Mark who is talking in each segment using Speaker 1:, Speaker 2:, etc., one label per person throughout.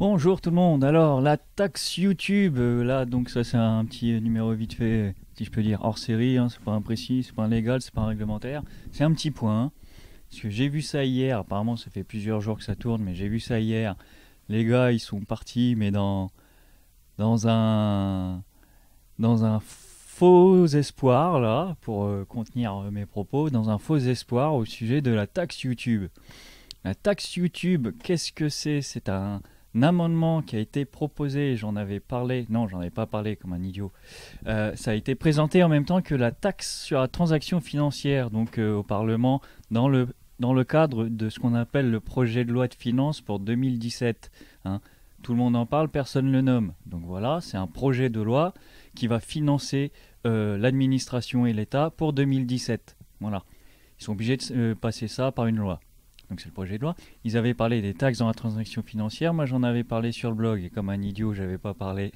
Speaker 1: Bonjour tout le monde. Alors la taxe YouTube, là donc ça c'est un petit numéro vite fait, si je peux dire hors série, hein, c'est pas un précis, c'est pas un légal, c'est pas un réglementaire, c'est un petit point, hein, parce que j'ai vu ça hier. Apparemment ça fait plusieurs jours que ça tourne, mais j'ai vu ça hier. Les gars ils sont partis, mais dans un dans un faux espoir là pour contenir mes propos, dans un faux espoir au sujet de la taxe YouTube. La taxe YouTube, qu'est-ce que c'est? C'est un amendement qui a été proposé, j'en avais parlé, non, j'en avais pas parlé comme un idiot. Ça a été présenté en même temps que la taxe sur la transaction financière, donc au Parlement, dans le cadre de ce qu'on appelle le projet de loi de finances pour 2017. Hein. Tout le monde en parle, personne ne le nomme. Donc voilà, c'est un projet de loi qui va financer l'administration et l'État pour 2017. Voilà. Ils sont obligés de passer ça par une loi. Donc c'est le projet de loi. Ils avaient parlé des taxes dans la transaction financière. Moi, j'en avais parlé sur le blog. Et comme un idiot, j'avais pas parlé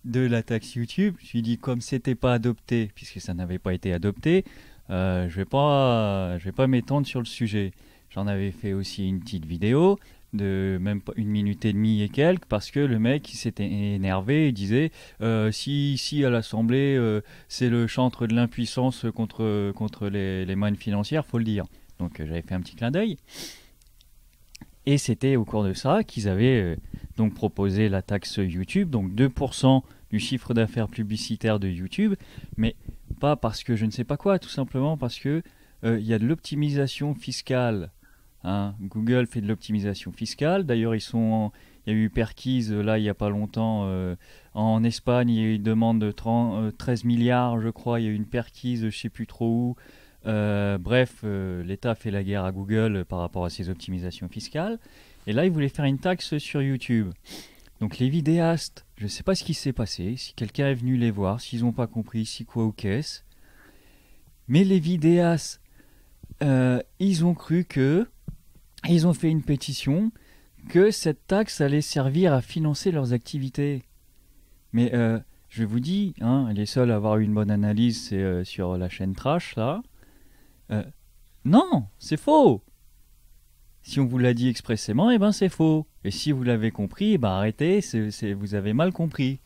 Speaker 1: de la taxe YouTube. Je me suis dit, comme c'était pas adopté, puisque ça n'avait pas été adopté, je vais pas m'étendre sur le sujet. J'en avais fait aussi une petite vidéo de même pas 1 minute et demie et quelques, parce que le mec il s'était énervé et disait si à l'Assemblée c'est le chantre de l'impuissance contre les mannes financières, faut le dire. Donc j'avais fait un petit clin d'œil. Et c'était au cours de ça qu'ils avaient donc proposé la taxe YouTube, donc 2% du chiffre d'affaires publicitaire de YouTube, mais pas parce que je ne sais pas quoi, tout simplement parce que y a de l'optimisation fiscale. Hein. Google fait de l'optimisation fiscale. D'ailleurs, il y a eu Perquise là il n'y a pas longtemps en Espagne, ils demandent 13 milliards, je crois. Il y a eu une Perquise, je ne sais plus trop où. Bref, l'État fait la guerre à Google par rapport à ses optimisations fiscales. Et là, ils voulaient faire une taxe sur YouTube. Donc les vidéastes, je ne sais pas ce qui s'est passé, si quelqu'un est venu les voir, s'ils n'ont pas compris, si quoi ou qu'est-ce. Mais les vidéastes, ils ont cru que, ils ont fait une pétition, que cette taxe allait servir à financer leurs activités. Mais je vous dis, hein, les seuls à avoir eu une bonne analyse, c'est sur la chaîne Trash, là. Euh, non, c'est faux. Si on vous l'a dit expressément, eh ben c'est faux. Et si vous l'avez compris, eh ben arrêtez, vous avez mal compris.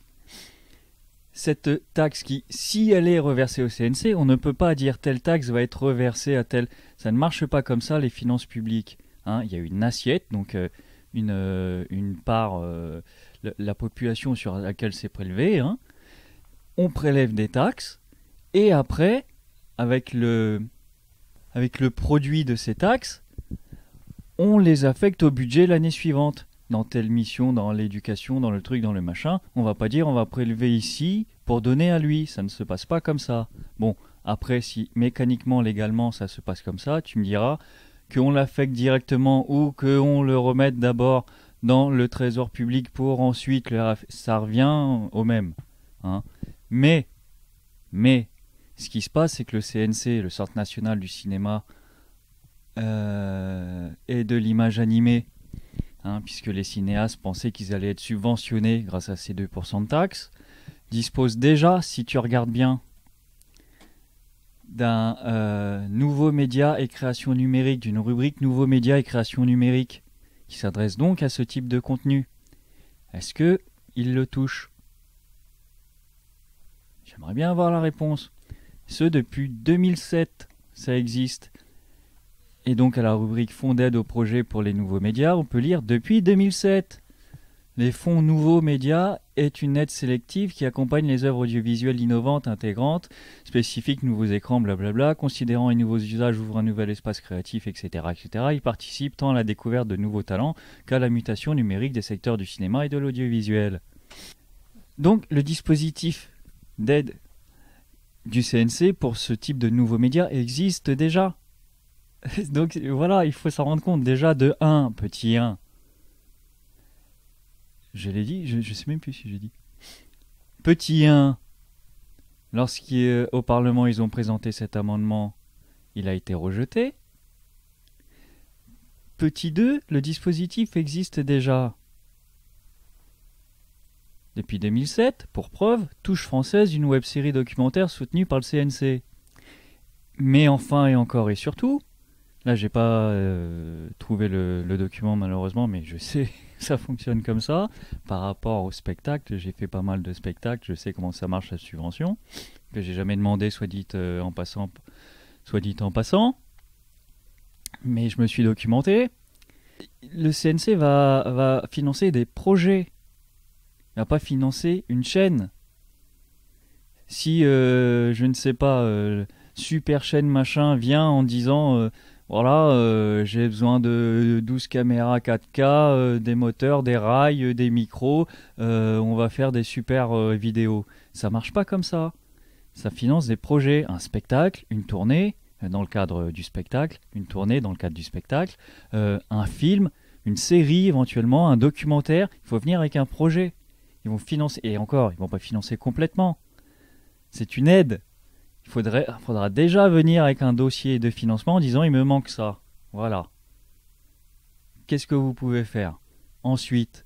Speaker 1: Cette taxe qui, si elle est reversée au CNC, on ne peut pas dire telle taxe va être reversée à telle. Ça ne marche pas comme ça, les finances publiques. Hein, il y a une assiette, donc une part, la population sur laquelle c'est prélevé. Hein. On prélève des taxes, et après, avec le produit de ces taxes, on les affecte au budget l'année suivante. Dans telle mission, dans l'éducation, dans le truc, dans le machin, on va pas dire on va prélever ici pour donner à lui. Ça ne se passe pas comme ça. Bon, après, si mécaniquement, légalement, ça se passe comme ça, tu me diras qu'on l'affecte directement ou qu'on le remette d'abord dans le trésor public pour ensuite ça revient au même. Hein. Mais, ce qui se passe, c'est que le CNC, le Centre national du cinéma et de l'image animée, hein, puisque les cinéastes pensaient qu'ils allaient être subventionnés grâce à ces 2% de taxes, dispose déjà, si tu regardes bien, d'un nouveau média et création numérique, d'une rubrique nouveaux médias et création numérique, qui s'adresse donc à ce type de contenu. Est-ce que il le touche? J'aimerais bien avoir la réponse. Ce depuis 2007, ça existe. Et donc à la rubrique fonds d'aide au projet pour les nouveaux médias, on peut lire depuis 2007. Les fonds nouveaux médias est une aide sélective qui accompagne les œuvres audiovisuelles innovantes, intégrantes, spécifiques, nouveaux écrans, blablabla, considérant les nouveaux usages, ouvre un nouvel espace créatif, etc., etc. Ils participent tant à la découverte de nouveaux talents qu'à la mutation numérique des secteurs du cinéma et de l'audiovisuel. Donc le dispositif d'aide du CNC pour ce type de nouveaux médias existe déjà. Donc voilà, il faut s'en rendre compte. Déjà de 1, petit 1. Je l'ai dit, je sais même plus si j'ai dit. Petit 1, lorsqu'au Parlement ils ont présenté cet amendement, il a été rejeté. Petit 2, le dispositif existe déjà. Depuis 2007, pour preuve, Touche française, une web-série documentaire soutenue par le CNC. Mais enfin et encore et surtout, Là, j'ai pas trouvé le document malheureusement, mais je sais que ça fonctionne comme ça. Par rapport au spectacle, j'ai fait pas mal de spectacles, je sais comment ça marche la subvention, que j'ai jamais demandé, soit dit en passant, mais je me suis documenté. Le CNC va financer des projets, il va pas financer une chaîne. Si, je ne sais pas, super chaîne machin vient en disant voilà, j'ai besoin de 12 caméras 4K, des moteurs, des rails, des micros, on va faire des super vidéos. Ça marche pas comme ça. Ça finance des projets, un spectacle, une tournée dans le cadre du spectacle, une tournée dans le cadre du spectacle, un film, une série éventuellement, un documentaire. Il faut venir avec un projet. Ils vont financer, et encore, ils vont pas financer complètement. C'est une aide. Faudra déjà venir avec un dossier de financement en disant il me manque ça. Voilà. Qu'est-ce que vous pouvez faire? Ensuite,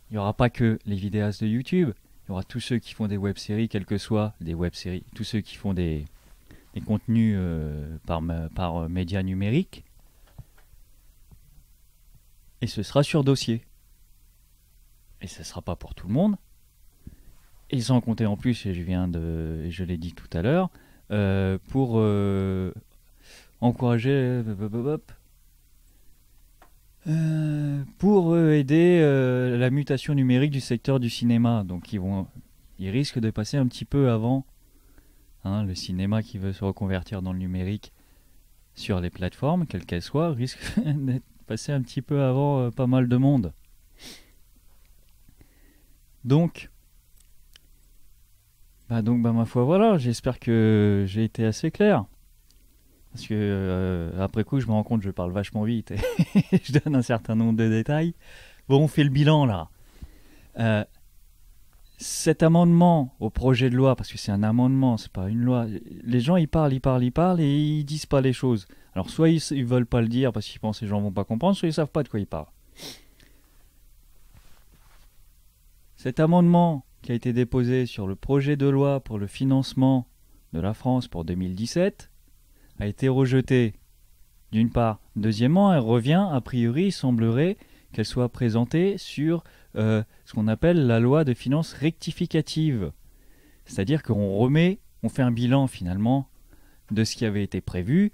Speaker 1: il n'y aura pas que les vidéastes de YouTube. Il y aura tous ceux qui font des web-séries, quelles que soient des web-séries, tous ceux qui font des contenus par médias numériques. Et ce sera sur dossier. Et ce ne sera pas pour tout le monde. Et sans compter en plus, et je l'ai dit tout à l'heure, pour encourager, pour aider la mutation numérique du secteur du cinéma. Donc ils risquent de passer un petit peu avant, hein, le cinéma qui veut se reconvertir dans le numérique sur les plateformes, quelles qu'elles soient, risque d'être passé un petit peu avant pas mal de monde. Donc, ma foi, voilà, j'espère que j'ai été assez clair. Parce que après coup, je me rends compte que je parle vachement vite et je donne un certain nombre de détails. Bon, on fait le bilan là. Cet amendement au projet de loi, parce que c'est un amendement, c'est pas une loi, les gens ils parlent et ils disent pas les choses. Alors soit ils veulent pas le dire parce qu'ils pensent que les gens vont pas comprendre, soit ils savent pas de quoi ils parlent. Cet amendement qui a été déposé sur le projet de loi pour le financement de la France pour 2017 a été rejeté d'une part. Deuxièmement, elle revient, a priori, il semblerait qu'elle soit présentée sur ce qu'on appelle la loi de finances rectificative. C'est-à-dire qu'on fait un bilan finalement de ce qui avait été prévu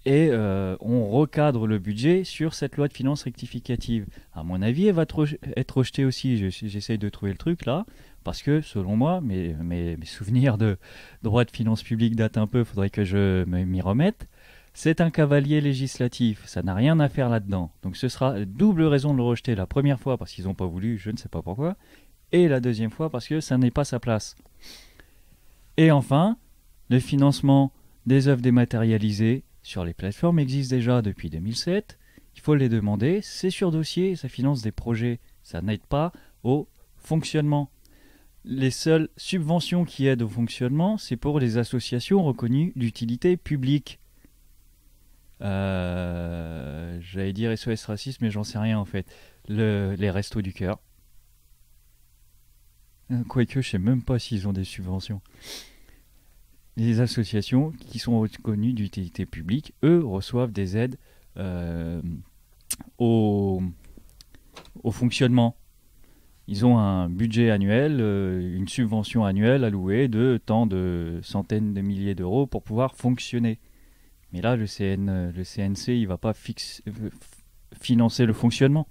Speaker 1: et on recadre le budget sur cette loi de finances rectificative. À mon avis, elle va être rejetée aussi. J'essaye de trouver le truc là, parce que selon moi, mes souvenirs de droit de finances publiques datent un peu, il faudrait que je m'y remette. C'est un cavalier législatif, ça n'a rien à faire là-dedans. Donc ce sera double raison de le rejeter. La première fois parce qu'ils n'ont pas voulu, je ne sais pas pourquoi, et la deuxième fois parce que ça n'est pas sa place. Et enfin, le financement des œuvres dématérialisées sur les plateformes existe déjà depuis 2007. Il faut les demander, c'est sur dossier, ça finance des projets, ça n'aide pas au fonctionnement. Les seules subventions qui aident au fonctionnement, c'est pour les associations reconnues d'utilité publique. J'allais dire SOS Racisme, mais j'en sais rien en fait. Les Restos du Cœur. Quoique, je sais même pas s'ils ont des subventions. Les associations qui sont reconnues d'utilité publique, eux, reçoivent des aides au fonctionnement. Ils ont un budget annuel, une subvention annuelle allouée de tant de centaines de milliers d'euros pour pouvoir fonctionner. Mais là, le CNC, il ne va pas financer le fonctionnement.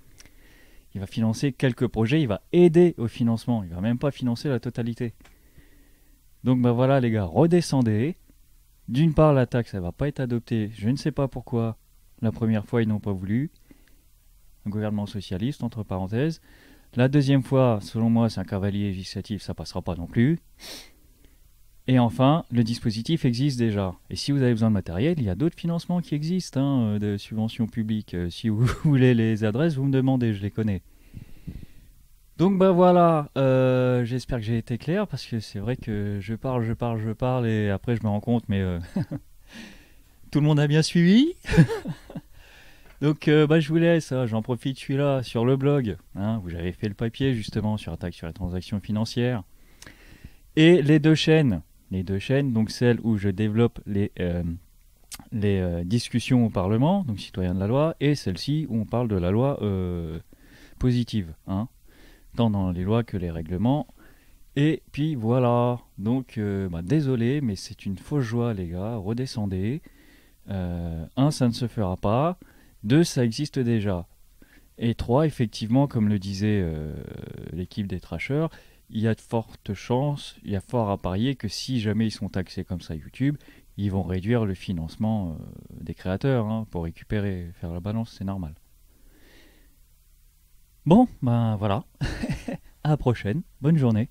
Speaker 1: Il va financer quelques projets, il va aider au financement. Il ne va même pas financer la totalité. Donc voilà les gars, redescendez. D'une part, la taxe, elle ne va pas être adoptée. Je ne sais pas pourquoi. La première fois, ils n'ont pas voulu. Un gouvernement socialiste, entre parenthèses. La deuxième fois, selon moi, c'est un cavalier législatif, ça ne passera pas non plus. Et enfin, le dispositif existe déjà. Et si vous avez besoin de matériel, il y a d'autres financements qui existent, de subventions publiques. Si vous voulez les adresses, vous me demandez, je les connais. Donc voilà, j'espère que j'ai été clair, parce que c'est vrai que je parle, et après je me rends compte, mais tout le monde a bien suivi. Donc je vous laisse, j'en profite, je suis là sur le blog, où j'avais fait le papier justement sur la taxe sur les transactions financières. Et les deux chaînes, donc celle où je développe les discussions au Parlement, donc citoyens de la loi, et celle-ci où on parle de la loi positive, hein, tant dans les lois que les règlements. Et puis voilà, donc désolé, mais c'est une fausse joie les gars, redescendez. Un, ça ne se fera pas. Deux, ça existe déjà. Et trois, effectivement, comme le disait l'équipe des trashers, il y a de fortes chances, il y a fort à parier que si jamais ils sont taxés comme ça YouTube, ils vont réduire le financement des créateurs hein, pour récupérer, faire la balance, c'est normal. Bon, ben voilà, à la prochaine, bonne journée.